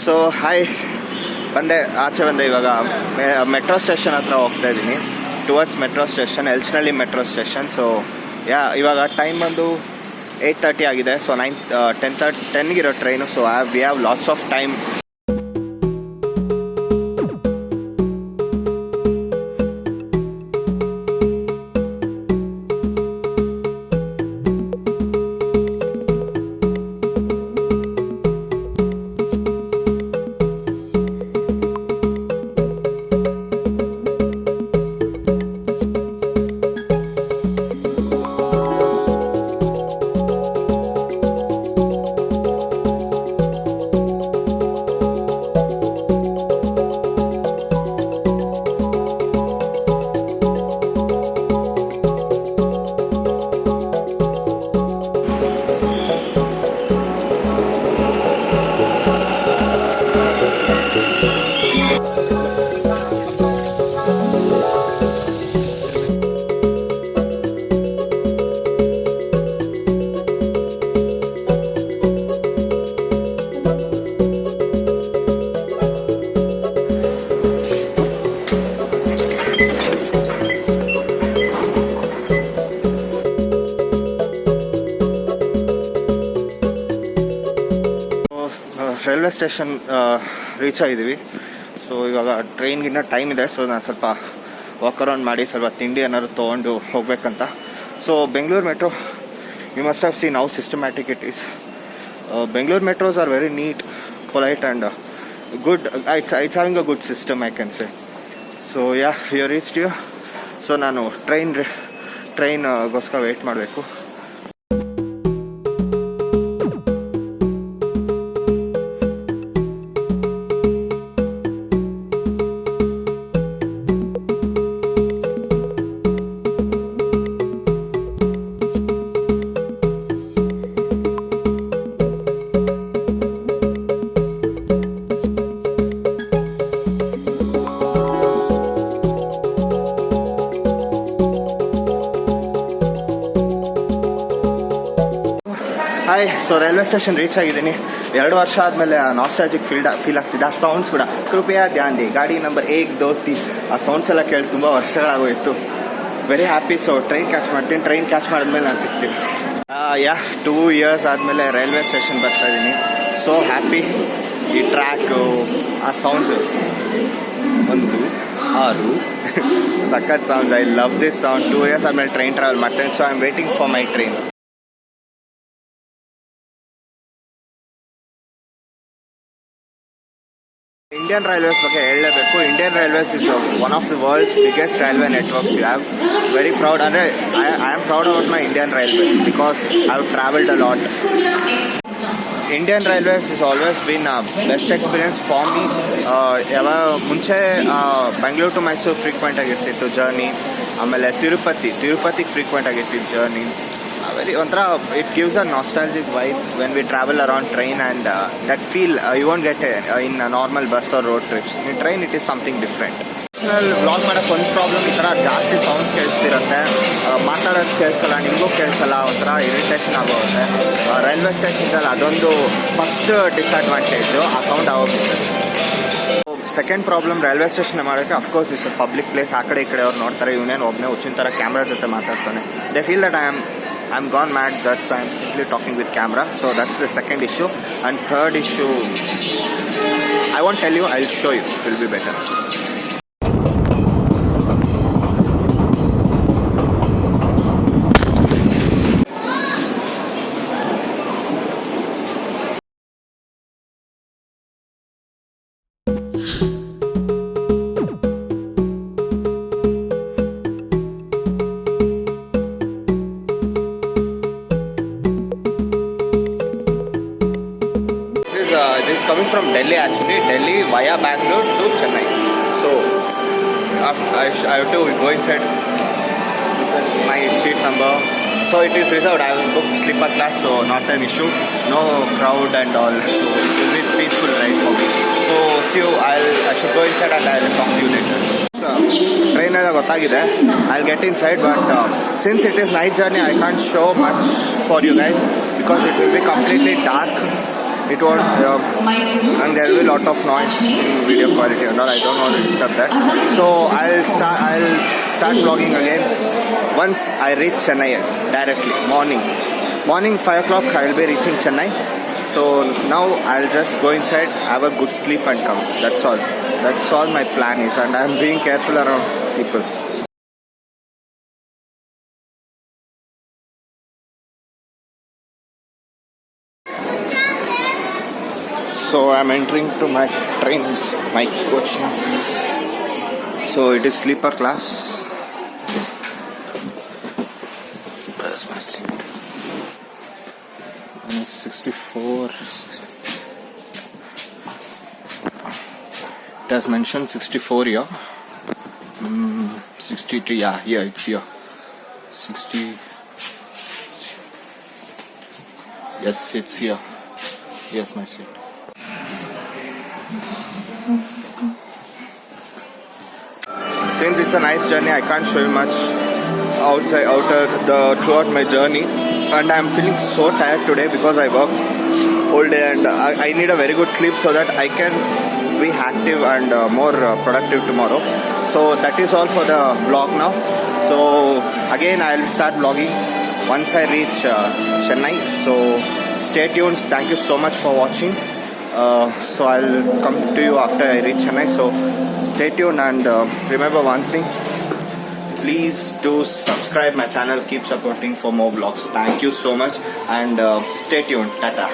So hi, ಆಚೆ ಬಂದೆ. ಇವಾಗ ಮೆಟ್ರೋ ಸ್ಟೇಷನ್ ಹತ್ರ ಹೋಗ್ತಾ ಇದ್ದೀನಿ, ಟುವರ್ಡ್ಸ್ ಮೆಟ್ರೋ ಸ್ಟೇಷನ್, ಎಲ್ಸ್ನಳ್ಳಿ ಮೆಟ್ರೋ ಸ್ಟೇಷನ್. ಸೊ ಇವಾಗ ಟೈಮ್ ಬಂದು 8:30 ಆಗಿದೆ. So 10:10 train. So we have lots of time. Railway station reach ಆಗಿದ್ದೀವಿ. ಸೊ ಇವಾಗ ಟ್ರೈನ್ಗಿನ್ನ ಟೈಮ್ ಇದೆ. ಸೊ ನಾನು ಸ್ವಲ್ಪ ವಾಕ್ ಅರೌಂಡ್ ಮಾಡಿ ಸ್ವಲ್ಪ ತಿಂಡಿ ಏನಾದ್ರು ತೊಗೊಂಡು ಹೋಗ್ಬೇಕಂತ. So Bengaluru metro, you must have seen how systematic it is. Bengaluru metros are very neat, polite and good. It's having a good system, I can say. So you reached you. So ನಾನು ಟ್ರೈನ್ಗೋಸ್ಕರ wait ಮಾಡಬೇಕು. Hi, so railway station reach ಆಗಿದ್ದೀನಿ. 2 ವರ್ಷ ಆದಮೇಲೆ nostalgic feel ಆಗ್ತಿದೆ. ಆ sounds ಕೂಡ ಕೃಪಯಾ ಧ್ಯಾನ್ ದಿ ಗಾಡಿ ನಂಬರ್ 1 2 3 ಆ ಸೌಂಡ್ಸ್ ಎಲ್ಲ ಕೇಳಿ ತುಂಬ ವರ್ಷಗಳಾಗೋಯಿತು. Very happy. So train catch ಮಾಡ್ತೀನಿ. ಟ್ರೈನ್ ಕ್ಯಾಚ್ ಮಾಡಿದ್ಮೇಲೆ ನಾನು ಸಿಗ್ತೀನಿ. 2 ಇಯರ್ಸ್ ಆದಮೇಲೆ ರೈಲ್ವೆ ಸ್ಟೇಷನ್ ಬರ್ತಾ ಇದ್ದೀನಿ. So happy. ಈ ಟ್ರ್ಯಾಕು, ಆ ಸೌಂಡ್ಸ್ 1 6 ಸಖತ್ sound. I love this sound. 2 years ಆದಮೇಲೆ ಟ್ರೈನ್ ಟ್ರಾವೆಲ್ ಮಾಡ್ತೇನೆ. So I am waiting for my train. Indian railways ಬಗ್ಗೆ ಹೇಳಲೇಬೇಕು. Indian railways is one of the world's biggest railway networks. You have very proud. ಅಂದರೆ I am proud about my Indian railways because I have travelled a lot. Indian railways is always been best experience for me. ಯಾವಾಗ ಮುಂಚೆ Bengaluru to Mysuru frequent ಆಗಿರ್ತಿತ್ತು journey. ಆಮೇಲೆ ತಿರುಪತಿಗೆ frequent ಆಗಿರ್ತಿತ್ತು journey. Very ಒಂಥರ it gives a nostalgic vibe when we travel around train and that feel you won't get in normal bus or road trips. In train it is something different. Vlog ಮಾಡೋಕ್ಕೆ ಒಂದು problem, ಈ ಥರ ಜಾಸ್ತಿ sounds ಕೇಳಿಸ್ತಿರುತ್ತೆ, ಮಾತಾಡೋದು ಕೇಳಿಸಲ್ಲ, ನಿಮಗೂ ಕೇಳಿಸಲ್ಲ, ಒಂಥರ irritation ಆಗೋಗುತ್ತೆ. Railway ಸ್ಟೇಷನ್ಸಲ್ಲಿ ಅದೊಂದು ಫಸ್ಟ್ ಡಿಸ್ಅಡ್ವಾಂಟೇಜು, ಆ ಸೌಂಡ್ ಆಗೋಗುತ್ತೆ. ಸೆಕೆಂಡ್ ಪ್ರಾಬ್ಲಮ್ ರೈಲ್ವೆ ಸ್ಟೇಷನ್ ಮಾಡೋಕ್ಕೆ, ಅಫ್ಕೋರ್ಸ್ ಇಟ್ಸ್ ಪಬ್ಲಿಕ್ ಪ್ಲೇಸ್. ಆ ಕಡೆ ಈ ಕಡೆ ಅವ್ರು ನೋಡ್ತಾರೆ, ಇವನೇನು ಒಬ್ಬನೇ ಹುಚ್ಚಿನ ಥರ ಕ್ಯಾಮ್ರಾ ಜೊತೆ ಮಾತಾಡ್ತಾನೆ. They feel that I'm gone mad, that's I'm simply talking with camera. So that's the second issue. And third issue, I won't tell you, I'll show you. It will be better. This is coming from Delhi actually, Delhi via Bangalore to Chennai. So I have to go inside my seat number. So it is reserved. I will book sleeper class, so not an issue. No crowd and all. So it will be peaceful ride for me. So see you. I should go inside and I will talk to you later. Train ಎಲ್ಲ ಗೊತ್ತಾಗಿದೆ. I'll get inside, but since it is night journey, I can't show much for you guys because it will be completely dark. it won't, and there will be a lot of noise in video quality and all. I don't want to disturb that. So I'll start vlogging again once I reach Chennai directly. Morning 5 o'clock I will be reaching Chennai. So now I'll just go inside, have a good sleep and come. That's all my plan is, and I'm being careful around people. So I'm entering to my trains, my coaching. So it is sleeper class. Where's my seat? And it's 64. 60. It has mentioned 64 here. 63, yeah, here it's here. 60. Yes, it's here. Here's my seat. Since it's a nice journey, I can't show you much throughout my journey, and I'm feeling so tired today because I work all day, and I need a very good sleep so that I can be active and more productive tomorrow. So that is all for the vlog now. So again I'll start vlogging once I reach Chennai. So stay tuned. Thank you so much for watching. So I'll come to you after I reach Chennai. So stay tuned, and remember one thing, please do subscribe my channel, keep supporting for more vlogs. Thank you so much, and stay tuned. Tata.